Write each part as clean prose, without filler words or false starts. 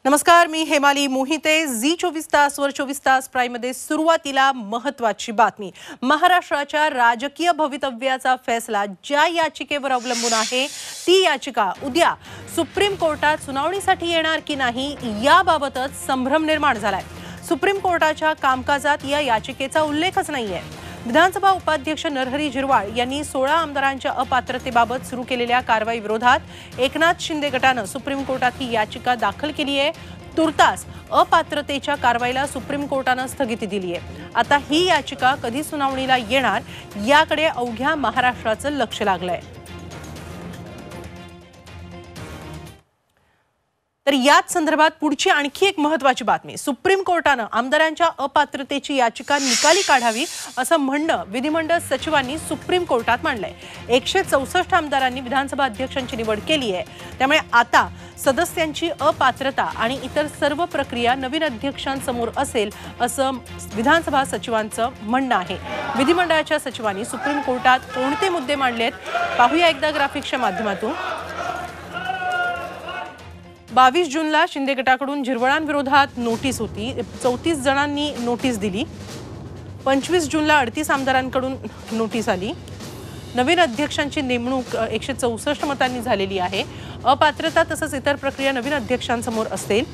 नमस्कार, मी हेमाली मोहिते. झी 24 तासवर 24 तास प्राईममध्ये सुरुवातीला महत्त्वाची बातमी. महाराष्ट्राच्या राजकीय भवितव्याचा फैसला ज्या याचिकेवर अवलंबून आहे ती याचिका उद्या सुप्रीम कोर्टात सुनावणीसाठी येणार की नाही याबाबतच संभ्रम निर्माण झालाय. सुप्रीम कोर्टाच्या कामकाजात या याचिकेचा उल्लेखच नाहीये. विधानसभा उपाध्यक्ष नरहरी झिरवाळ यांनी 16 आमदारांच्या अपात्रतेबाबत सुरू केलेल्या कारवाई विरोधात एकनाथ शिंदे गटानं सुप्रीम कोर्टात ही याचिका दाखल केली आहे. तुर्तास अपात्रतेच्या कारवाईला सुप्रीम कोर्टानं स्थगिती दिली आहे. आता ही याचिका कधी सुनावणीला येणार याकडे अवघ्या महाराष्ट्राचं लक्ष लागलंय. तर याच संदर्भात पुढची आणखी एक महत्त्वाची बातमी. सुप्रीम कोर्टानं आमदारांच्या अपात्रतेची याचिका निकाली काढावी असं म्हणणं विधिमंडळ सचिवांनी सुप्रीम कोर्टात मांडलंय. 164 आमदारांनी विधानसभा अध्यक्षांची निवड केली आहे. त्यामुळे आता सदस्यांची अपात्रता आणि इतर सर्व प्रक्रिया नवीन अध्यक्षांसमोर असेल असं विधानसभा सचिवांचं म्हणणं आहे. विधिमंडळाच्या सचिवांनी सुप्रीम कोर्टात कोणते मुद्दे मांडलेत पाहूया एकदा ग्राफिक्सच्या माध्यमातून. 22 जूनला शिंदे गटाकडून झिरवाळांविरोधात नोटीस होती. 34 जणांनी नोटीस दिली. 25 जूनला 38 आमदारांकडून नोटीस आली. नवीन अध्यक्षांची नेमणूक 164 मतांनी झालेली आहे. अपात्रता तसंच इतर प्रक्रिया नवीन अध्यक्षांसमोर असेल.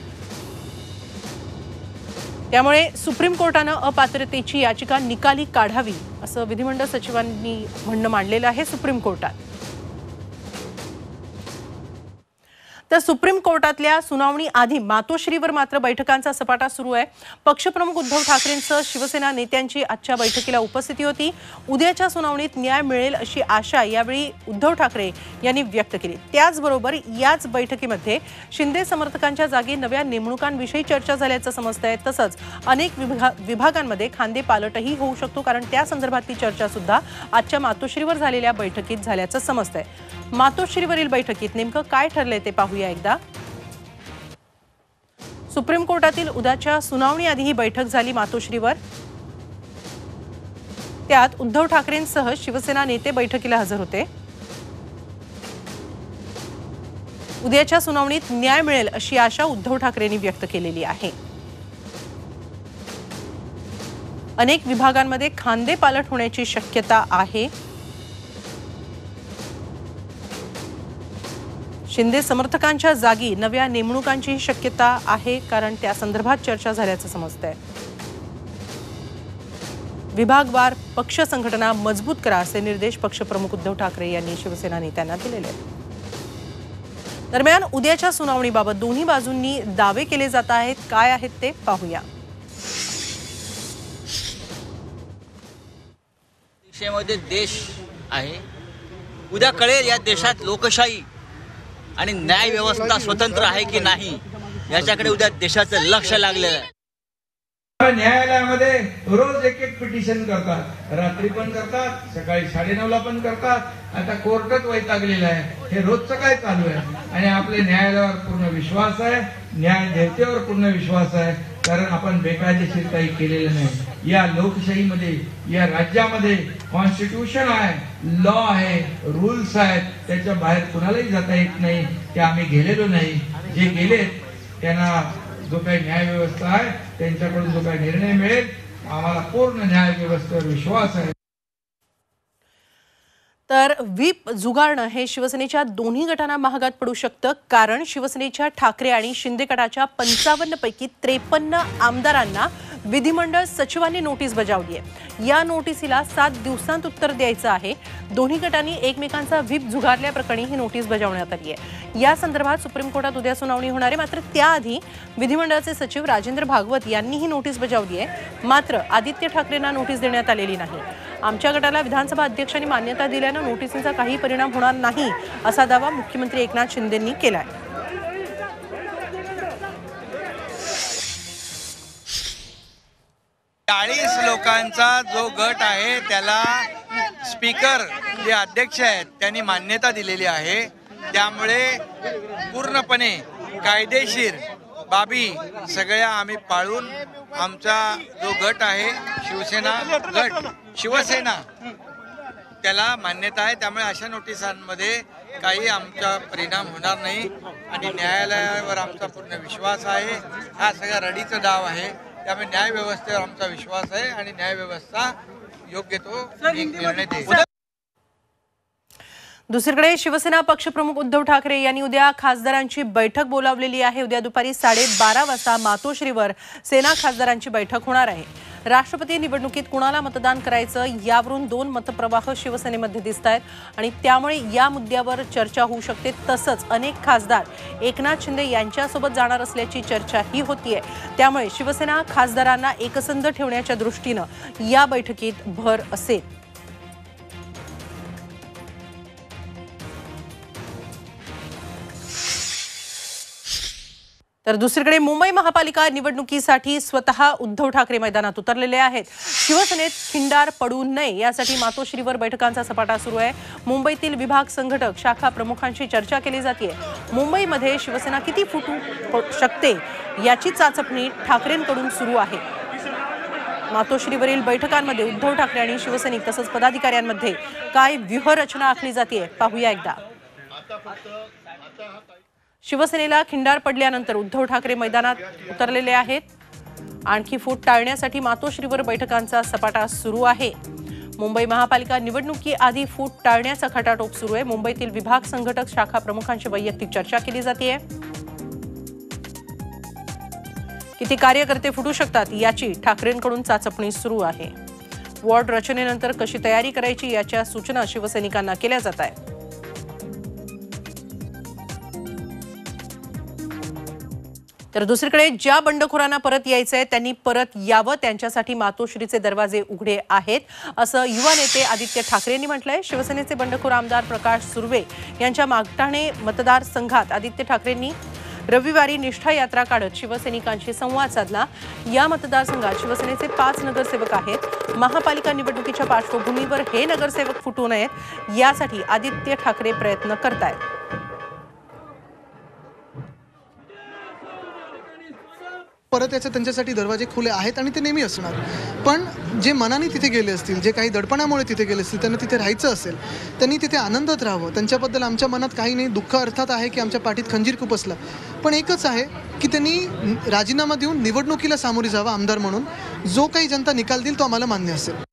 त्यामुळे सुप्रीम कोर्टानं अपात्रतेची याचिका निकाली काढावी असं विधिमंडळ सचिवांनी म्हणणं मांडलेलं आहे सुप्रीम कोर्टात. तर सुप्रीम कोर्टातल्या सुनावणी आधी मातोश्रीवर मात्र बैठकांचा सपाटा सुरू आहे. पक्षप्रमुख उद्धव ठाकरेंसह शिवसेना नेत्यांची आजच्या बैठकीला उपस्थिती होती. उद्याच्या सुनावणीत न्याय मिळेल अशी आशा यावेळी उद्धव ठाकरे यांनी व्यक्त केली. त्याचबरोबर याच बैठकीमध्ये शिंदे समर्थकांच्या जागी नव्या नेमणुकांविषयी चर्चा झाल्याचं समजतंय. तसंच अनेक विभागांमध्ये खांदे पालटही होऊ शकतो, कारण त्या संदर्भातली चर्चा सुद्धा आजच्या मातोश्रीवर झालेल्या बैठकीत झाल्याचं समजतंय. मातोश्रीवरील बैठकीत नेमकं काय ठरलंय ते पाहूया एकदा. सुप्रीम कोर्टातील उद्याच्या सुनावणी आधी ही बैठक झाली मातोश्रीवर. त्यात उद्धव ठाकरेंसह शिवसेना नेते बैठकीला हजर होते. उद्याच्या सुनावणीत न्याय मिळेल अशी आशा उद्धव ठाकरेंनी व्यक्त केलेली आहे. अनेक विभागांमध्ये खांदे पालट होण्याची शक्यता आहे. शिंदे समर्थकांच्या जागी नव्या नेमणुकांची शक्यता आहे, कारण त्या संदर्भात चर्चा झाल्याचं समजतंय. विभागवार पक्ष संघटना मजबूत करा असे निर्देश पक्षप्रमुख उद्धव ठाकरे यांनी शिवसेना नेत्यांना दिलेले आहेत. दरम्यान उद्याच्या सुनावणीबाबत दोन्ही बाजूंनी दावे केले जात आहेत. काय आहेत ते पाहूया. देशामध्ये देश आहे. उद्या कळेल या देशात लोकशाही आणि न्याय व्यवस्था स्वतंत्र आहे की नाही याच्याकडे उद्या देशाचं लक्ष लागलेलं आहे. न्यायालयामध्ये रोज एक पिटिशन करतात. रात्री पण करतात, सकाळी 9:30ला पण करतात. आता कोर्टच वैतागलेलं आहे. हे रोजचं काय चालू आहे. आणि आपल्या न्यायालयावर पूर्ण विश्वास आहे, न्यायदेवतेवर पूर्ण विश्वास आहे, कारण आपण बेकायदेशीर काही केलेलं नाही. या लोकशाहीमध्ये, या राज्यामध्ये कॉन्स्टिट्यूशन आहे, लॉ आहे, रूल्स आहेत. त्याच्या बाहेर कुणालाही जाता येत नाही. ते आम्ही गेलेलो नाही. जे गेलेत त्यांना जो काही न्याय व्यवस्था आहे, त्यांच्याकडून जो काही निर्णय मिळेल, आम्हाला पूर्ण न्याय व्यवस्थेवर विश्वास आहे. तर व्हीप जुगारणं हे शिवसेनेच्या दोन्ही गटांना महागात पडू शकतं, कारण शिवसेनेच्या ठाकरे आणि शिंदे गटाच्या 55 पैकी 53 आमदारांना विधिमंडळ सचिवांनी नोटीस बजावली आहे. या नोटीसीला 7 दिवसांत उत्तर द्यायचं आहे. दोन्ही गटांनी एकमेकांचा व्हीप झुगारल्याप्रकरणी ही नोटीस बजावण्यात आली आहे. या संदर्भात सुप्रीम कोर्टात उद्या सुनावणी होणार आहे. मात्र त्याआधी विधिमंडळाचे सचिव राजेंद्र भागवत यांनी ही नोटीस बजावली आहे. मात्र आदित्य ठाकरेंना नोटीस देण्यात आलेली नाही. आमच्या गटाला विधानसभा अध्यक्षांनी मान्यता दिल्यानं नोटीसींचा काही परिणाम होणार नाही असा दावा मुख्यमंत्री एकनाथ शिंदेंनी केलाय. चाळीस लोकांचा जो गट आहे त्याला स्पीकर जे अध्यक्ष आहेत त्यांनी मान्यता दिलेली आहे. त्यामुळे पूर्णपणे कायदेशीर बाबी सगळ्या आम्ही पाळून आमचा जो गट आहे शिवसेना त्याला मान्यता आहे. त्यामुळे अशा नोटिसांमध्ये काही आमचा परिणाम होणार नाही आणि न्यायालयावर आमचा पूर्ण विश्वास आहे. हा सगळा रडीचा डाव आहे, त्यामुळे न्याय व्यवस्थेवर आमचा विश्वास आहे आणि न्याय व्यवस्था योग्य तो निर्णय देईल. दुसरीकडे शिवसेना पक्षप्रमुख उद्धव ठाकरे यांनी उद्या खासदारांची बैठक बोलावलेली आहे. उद्या दुपारी 12:30 वाजता मातोश्रीवर सेना खासदारांची बैठक होणार आहे. राष्ट्रपती निवडणुकीत कुणाला मतदान करायचं यावरून 2 मतप्रवाह शिवसेनेमध्ये दिसत आहेत आणि त्यामुळे या मुद्द्यावर चर्चा होऊ शकते. तसंच अनेक खासदार एकनाथ शिंदे यांच्यासोबत जाणार असल्याची चर्चाही होतीये. त्यामुळे शिवसेना खासदारांना एकसंध ठेवण्याच्या दृष्टीनं या बैठकीत भर असेल. तर दुसरीकडे मुंबई महापालिका निवडणुकीसाठी स्वतः उद्धव ठाकरे मैदानात उतरलेले आहेत. शिवसेनेत खिंडार पडू नये यासाठी मातोश्रीवर बैठकांचा सपाटा सुरू आहे. मुंबईतील विभाग संघटक शाखा प्रमुखांशी चर्चा केली जाते. मुंबईमध्ये शिवसेना किती फुटू शकते याची चाचपणी ठाकरेंकडून सुरू आहे. मातोश्रीवरील बैठकांमध्ये उद्धव ठाकरे आणि शिवसैनिक तसंच पदाधिकाऱ्यांमध्ये काय व्यूहरचना आखली जाते पाहूया एकदा. शिवसेनेला खिंडार पडल्यानंतर उद्धव ठाकरे मैदानात उतरलेले आहेत. आणखी फूट टाळण्यासाठी मातोश्रीवर बैठकांचा सपाटा सुरू आहे. मुंबई महापालिका निवडणुकीआधी फूट टाळण्याचा खटाटोप सुरू आहे. मुंबईतील विभाग संघटक शाखा प्रमुखांची वैयक्तिक चर्चा केली जाते. किती कार्यकर्ते फुटू शकतात याची ठाकरेंकडून चाचपणी सुरू आहे. वॉर्ड रचनेनंतर कशी तयारी करायची याच्या सूचना शिवसैनिकांना केल्या जात आहेत. तर दुसरीकडे ज्या बंडखोरांना परत यायचंय त्यांनी परत यावं, त्यांच्यासाठी मातोश्रीचे दरवाजे उघडे आहेत असं युवा नेते आदित्य ठाकरे यांनी म्हटलंय. शिवसेनेचे बंडखोर आमदार प्रकाश सुर्वे यांच्या मागठाणे मतदारसंघात आदित्य ठाकरेंनी रविवारी निष्ठा यात्रा काढत शिवसैनिकांशी संवाद साधला. या मतदारसंघात शिवसेनेचे 5 नगरसेवक आहेत. महापालिका निवडणुकीच्या पार्श्वभूमीवर हे नगरसेवक फुटू नयेत यासाठी आदित्य ठाकरे प्रयत्न करतायत. परत याचे त्यांच्यासाठी दरवाजे खुले आहेत आणि ते नेहमी असणार. पण जे मनाने तिथे गेले असतील, जे काही दडपणामुळे तिथे गेले असतील, त्यांना तिथे राहायचं असेल, त्यांनी तिथे आनंदात राहावं. त्यांच्याबद्दल आमच्या मनात काही नाही. दुःख अर्थात आहे की आमच्या पाठीत खंजीर खूप असला, पण एकच आहे की त्यांनी राजीनामा देऊन निवडणुकीला सामोरे जावं आमदार म्हणून. जो काही जनता निकाल देईल तो आम्हाला मान्य असेल.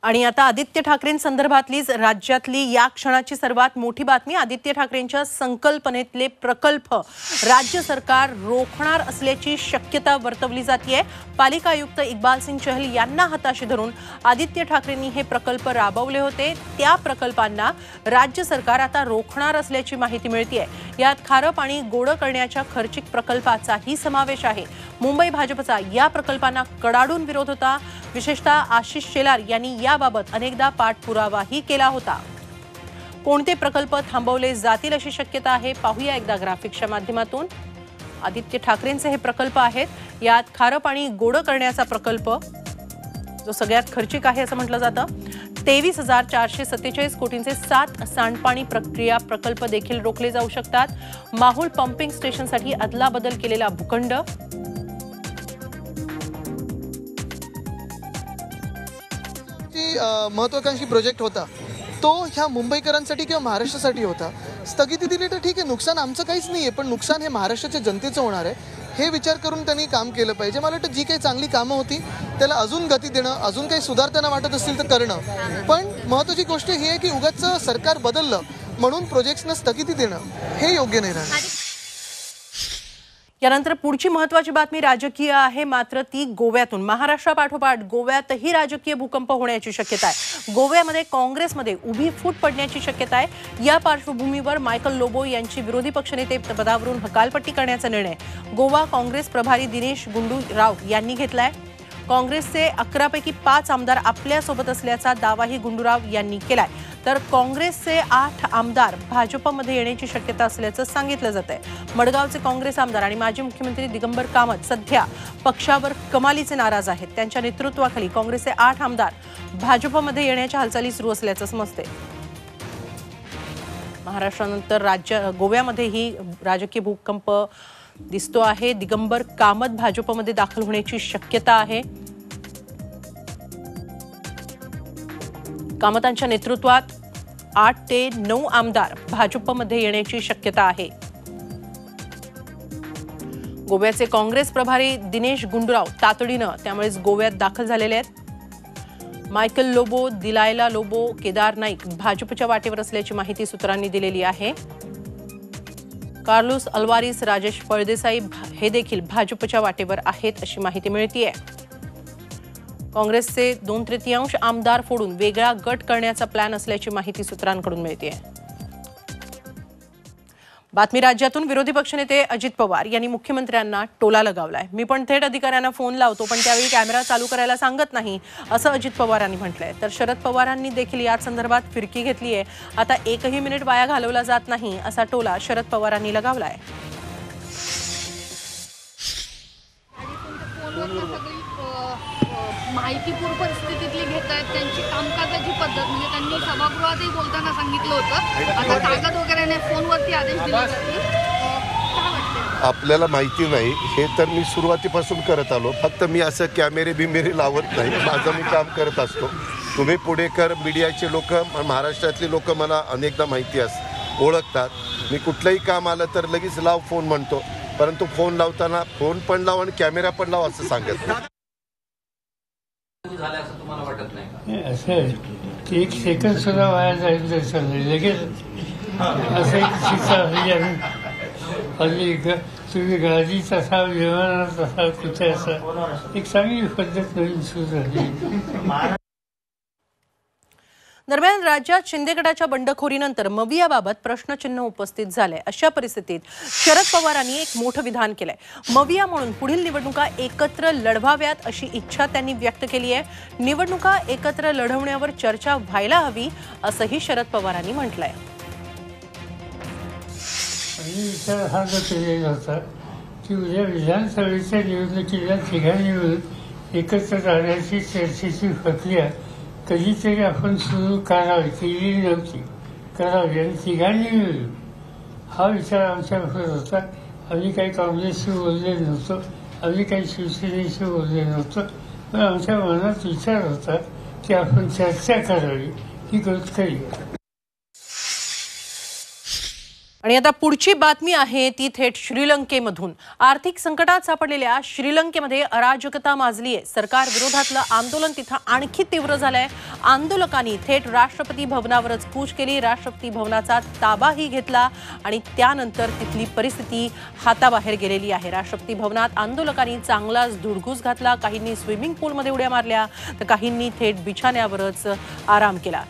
आणि आता आदित्य ठाकरेंसंदर्भातलीच राज्यातली या क्षणाची सर्वात मोठी बातमी. आदित्य ठाकरेंच्या संकल्पनेतले प्रकल्प राज्य सरकार रोखणार असल्याची शक्यता वर्तवली जाते. पालिका आयुक्त इक्बाल सिंग चहल यांना हाताशी धरून आदित्य ठाकरेंनी हे प्रकल्प राबवले होते. त्या प्रकल्पांना राज्य सरकार आता रोखणार असल्याची माहिती मिळते. यात खारं पाणी गोडं करण्याच्या खर्चिक प्रकल्पाचाही समावेश आहे. मुंबई भाजपचा या प्रकल्पांना कडाडून विरोध होता. विशेषतः आशिष शेलार यांनी याबाबत अनेकदा पाठपुरावाही केला होता. कोणते प्रकल्प थांबवले जातील अशी शक्यता आहे पाहूया एकदा ग्राफिक्सच्या माध्यमातून. आदित्य ठाकरेंचे हे प्रकल्प आहेत. यात खारं पाणी गोडं करण्याचा प्रकल्प जो सगळ्यात खर्चिक आहे असं म्हटलं जातं. 23,447 कोटींचे 7 सांडपाणी प्रक्रिया प्रकल्प देखील रोखले जाऊ शकतात. माहुल पंपिंग स्टेशनसाठी अदलाबदल केलेला भूखंड, महत्वाकांक्षी प्रोजेक्ट होता तो ह्या मुंबईकरांसाठी किंवा महाराष्ट्रासाठी होता. स्थगिती दिली तर ठीक आहे, नुकसान आमचं काहीच नाही आहे, पण नुकसान हे महाराष्ट्राच्या जनतेचं होणार आहे. हे विचार करून त्यांनी काम केलं पाहिजे. मला वाटतं जी काही चांगली कामं होती त्याला अजून गती देणं, अजून काही सुधारताना वाटत असतील तर करणं. पण महत्त्वाची गोष्ट ही आहे की उगाचचं सरकार बदललं म्हणून प्रोजेक्ट्सना स्थगिती देणं हे योग्य नाही राहणार. यानंतर पुढची महत्त्वाची बातमी राजकीय आहे, मात्र ती गोव्यातून. महाराष्ट्रापाठोपाठ गोव्यातही राजकीय भूकंप होण्याची शक्यता आहे. गोव्यामध्ये काँग्रेसमध्ये उभी फूट पडण्याची शक्यता आहे. या पार्श्वभूमीवर मायकल लोबो यांची विरोधी पक्षनेते पदावरून हकालपट्टी करण्याचा निर्णय गोवा काँग्रेस प्रभारी दिनेश गुंडूराव यांनी घेतलाय. काँग्रेसचे 11 पैकी 5 आमदार आपल्यासोबत असल्याचा दावाही गुंडूराव यांनी केलाय. तर काँग्रेसचे 8 आमदार भाजपमध्ये येण्याची शक्यता असल्याचं सांगितलं जात आहे. मडगावचे काँग्रेस आमदार आणि माजी मुख्यमंत्री दिगंबर कामत सध्या पक्षावर कमालीचे नाराज आहेत. त्यांच्या नेतृत्वाखाली काँग्रेसचे 8 आमदार भाजपमध्ये येण्याच्या हालचाली सुरू असल्याचं समजते. महाराष्ट्रानंतर गोव्यामध्येही राजकीय भूकंप दिसतो आहे. दिगंबर कामत भाजपमध्ये दाखल होण्याची शक्यता आहे. कामतांच्या नेतृत्वात 8 ते 9 आमदार भाजपमध्ये येण्याची शक्यता आहे. गोव्याचे काँग्रेस प्रभारी दिनेश गुंडूराव तातडीनं त्यामुळेच गोव्यात दाखल झालेले आहेत. मायकल लोबो, दिलायला लोबो, केदार नाईक भाजपच्या वाटेवर असल्याची माहिती सूत्रांनी दिलेली आहे. कार्लोस अल्वारिस, राजेश फळदेसाई हे देखील भाजपच्या वाटेवर आहेत अशी माहिती मिळतीये. काँग्रेसचे 2/3 आमदार फोडून वेगळा गट करण्याचा प्लॅन असल्याची माहिती सूत्रांकडून मिळतेय. बातमी राज्यातून. विरोधी पक्षनेते अजित पवार यांनी मुख्यमंत्र्यांना टोला लगावलाय. मी पण थेट अधिकाऱ्यांना फोन लावतो पण त्यावेळी कॅमेरा चालू करायला सांगत नाही असं अजित पवारांनी म्हटलंय. तर शरद पवारांनी देखील या संदर्भात फिरकी घेतली आहे. आता एकही मिनिट वाया घालवला जात नाही असा टोला शरद पवारांनी लगावलाय. माहिती पूर्व परिस्थितीतली घेत आहेत, त्यांची कामकाजाची पद्धत म्हणजे त्यांनी सभागृहातही बोलताना सांगितलं होतं आता कागद वगैरे नाही फोनवरती आदेश दिले जातील. काय वाटतं? आपल्याला माहिती नाही हे तर मी सुरुवातीपासून करत आलो. फक्त मी असं कॅमेरे बिमेरे लावत नाही, माझं मी काम करत असतो. तुम्ही पुणेकर मीडियाचे लोक, महाराष्ट्रातले लोक मला अनेकदा माहिती ओळखतात. मी कुठलंही काम आलं तर लगेच लाव फोन म्हणतो, परंतु फोन लावताना फोन पण लाव आणि कॅमेरा पण लाव असं सांगत नाही. असं एक सेकंद सुद्धा वाया जाईल तर चाललं लगेच असं एक शिक्षा हल्ली तुम्ही गाडीत असा विमानात असा कुठे असा एक चांगली पद्धत नवीन सुरू झाली. दरम्यान राज्यात शिंदे गटाच्या बंडखोरीनंतर मवियाबाबत प्रश्नचिन्ह उपस्थित झाले. अशा परिस्थितीत शरद पवारांनी एक मोठं विधान केलंय. मविया म्हणून पुढील निवडणुका एकत्र लढवाव्यात अशी इच्छा त्यांनी व्यक्त केली आहे. निवडणुका एकत्र लढवण्यावर चर्चा व्हायला हवी असंही शरद पवारांनी म्हटलंय. विचार हा जो केलेला होता की उद्या विधानसभेच्या निवडणुकीला तिघांनी मिळून एकत्र राहण्याची चर्चेची प्रक्रिया कधीतरी आपण सुरू करावी, केली नव्हती, करावी आणि तिघांनी मिळून हा विचार आमच्या मनात होता. आम्ही काही काँग्रेसशी बोलले नव्हतो, आम्ही काही शिवसेनेशी बोलले नव्हतो, पण आमच्या मनात विचार होता की आपण चर्चा करावी, ही गोष्ट करूया. आणि आता पुढची बातमी आहे ती थेट श्रीलंकेमधून. आर्थिक संकटात सापडलेल्या श्रीलंकेमध्ये अराजकता माजली आहे. सरकार विरोधातलं आंदोलन तिथं आणखी तीव्र झालंय. आंदोलकांनी थेट राष्ट्रपती भवनावरच कूच केली, राष्ट्रपती भवनाचा ताबाही घेतला आणि त्यानंतर तिथली परिस्थिती हाताबाहेर गेलेली आहे. राष्ट्रपती भवनात आंदोलकांनी चांगलाच धुडगूस घातला. काहींनी स्विमिंग पूलमध्ये उड्या मारल्या तर काहींनी थेट बिछाण्यावरच आराम केला.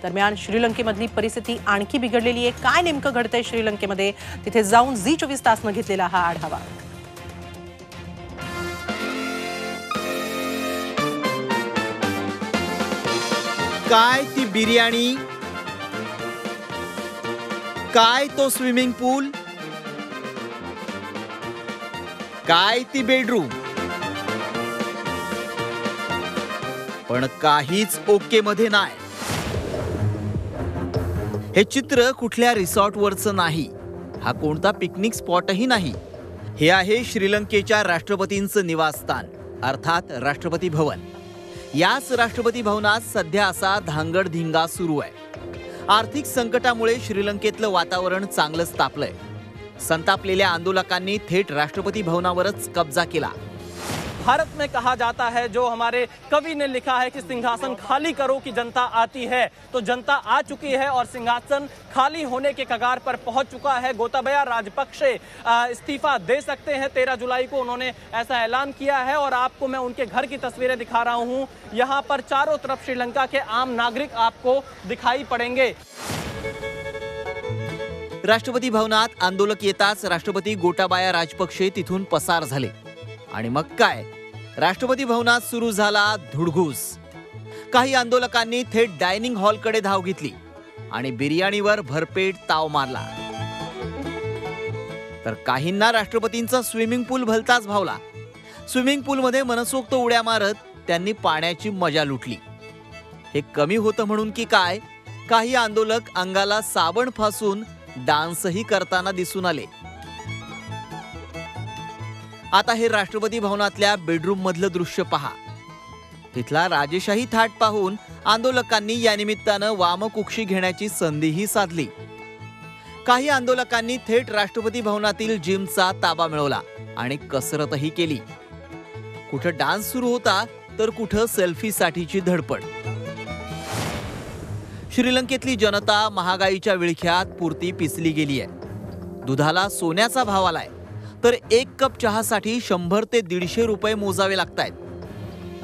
दरम्यान श्रीलंकेमधली परिस्थिती आणखी बिघडलेली आहे. काय नेमकं घडतंय श्रीलंकेमध्ये तिथे जाऊन झी24 तासनं घेतलेला हा आढावा. काय ती बिर्याणी, काय तो स्विमिंग पूल, काय ती बेडरूम, पण काहीच ओके मध्ये नाही. हे चित्र कुठल्या रिसॉर्टवरचं नाही, हा कोणता पिकनिक स्पॉटही नाही. हे आहे श्रीलंकेच्या राष्ट्रपतींचं निवासस्थान अर्थात राष्ट्रपती भवन. याच राष्ट्रपती भवनात सध्या असा धांगडधिंगा सुरू आहे. आर्थिक संकटामुळे श्रीलंकेतलं वातावरण चांगलंच तापलंय. संतापलेल्या आंदोलकांनी थेट राष्ट्रपती भवनावरच कब्जा केला. भारत में कहा जाता है, जो हमारे कवि ने लिखा है कि सिंहासन खाली करो कि जनता आती है, तो जनता आ चुकी है और सिंहासन खाली होने के कगार पर पहुंच चुका है. गोताबया राजपक्षे इस्तीफा दे सकते हैं. 13 जुलाई को उन्होंने ऐसा ऐलान किया है और आपको मैं उनके घर की तस्वीरें दिखा रहा हूं. यहां पर चारों तरफ श्रीलंका के आम नागरिक आपको दिखाई पड़ेंगे. राष्ट्रपती भवनात आंदोलक येताच राष्ट्रपती गोटाबाया राजपक्षे तिथून पसार झाले आणि मग काय, राष्ट्रपती भवनात सुरू झाला धुडगूस. काही आंदोलकांनी थेट डायनिंग हॉलकडे धाव घेतली आणि बिर्याणीवर भरपेट ताव मारला. तर काहींना राष्ट्रपतींचा स्विमिंग पूल भलताच भावला. स्विमिंग पूलमध्ये मनसोक्त उड्या मारत त्यांनी पाण्याची मजा लुटली. हे कमी होतं म्हणून की काय, काही आंदोलक अंगाला साबण फासून डान्सही करताना दिसून आले. आता हे राष्ट्रपती भवनातल्या बेडरूम मधलं दृश्य पहा. तिथला राजेशाही थाट पाहून आंदोलकांनी या निमित्तानं वामकुक्षी घेण्याची संधीही साधली. काही आंदोलकांनी थेट राष्ट्रपती भवनातील जिमचा ताबा मिळवला आणि कसरतही केली. कुठं डान्स सुरू होता तर कुठं सेल्फीसाठीची धडपड. श्रीलंकेतली जनता महागाईच्या विळख्यात पुरती पिसली गेली आहे. दुधाला सोन्याचा भाव आलाय तर 1 कप चहासाठी 100 ते 150 रुपये मोजावे लागतायत.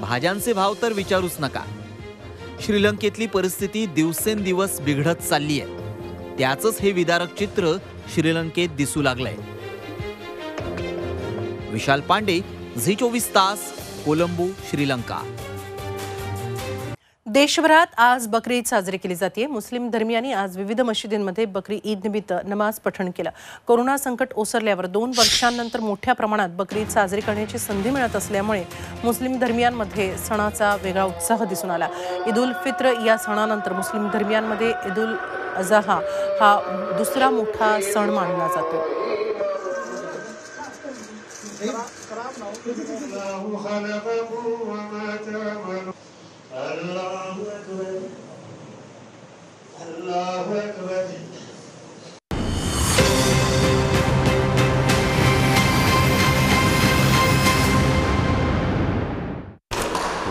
भाज्यांचे भाव तर विचारूच नका. श्रीलंकेतली परिस्थिती दिवसेंदिवस बिघडत चालली आहे. त्याचंच हे विदारक चित्र श्रीलंकेत दिसू लागलंय. विशाल पांडे, झी 24 तास, कोलंबो, श्रीलंका. देशभरात आज बकरी ईद साजरी केली जाते. मुस्लिम धर्मियांनी आज विविध मशिदींमध्ये बकरी ईद निमित्त नमाज पठण केलं. कोरोना संकट ओसरल्यावर 2 वर्षांनंतर मोठ्या प्रमाणात बकरी ईद साजरी करण्याची संधी मिळत असल्यामुळे मुस्लिम धर्मियांमध्ये सणाचा वेगळा उत्साह दिसून आला. ईद उल फित्र या सणानंतर मुस्लिम धर्मियांमध्ये ईद उल अझहा हा दुसरा मोठा सण मानला जातो.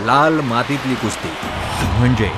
लाल मातीतली कुस्ती म्हणजे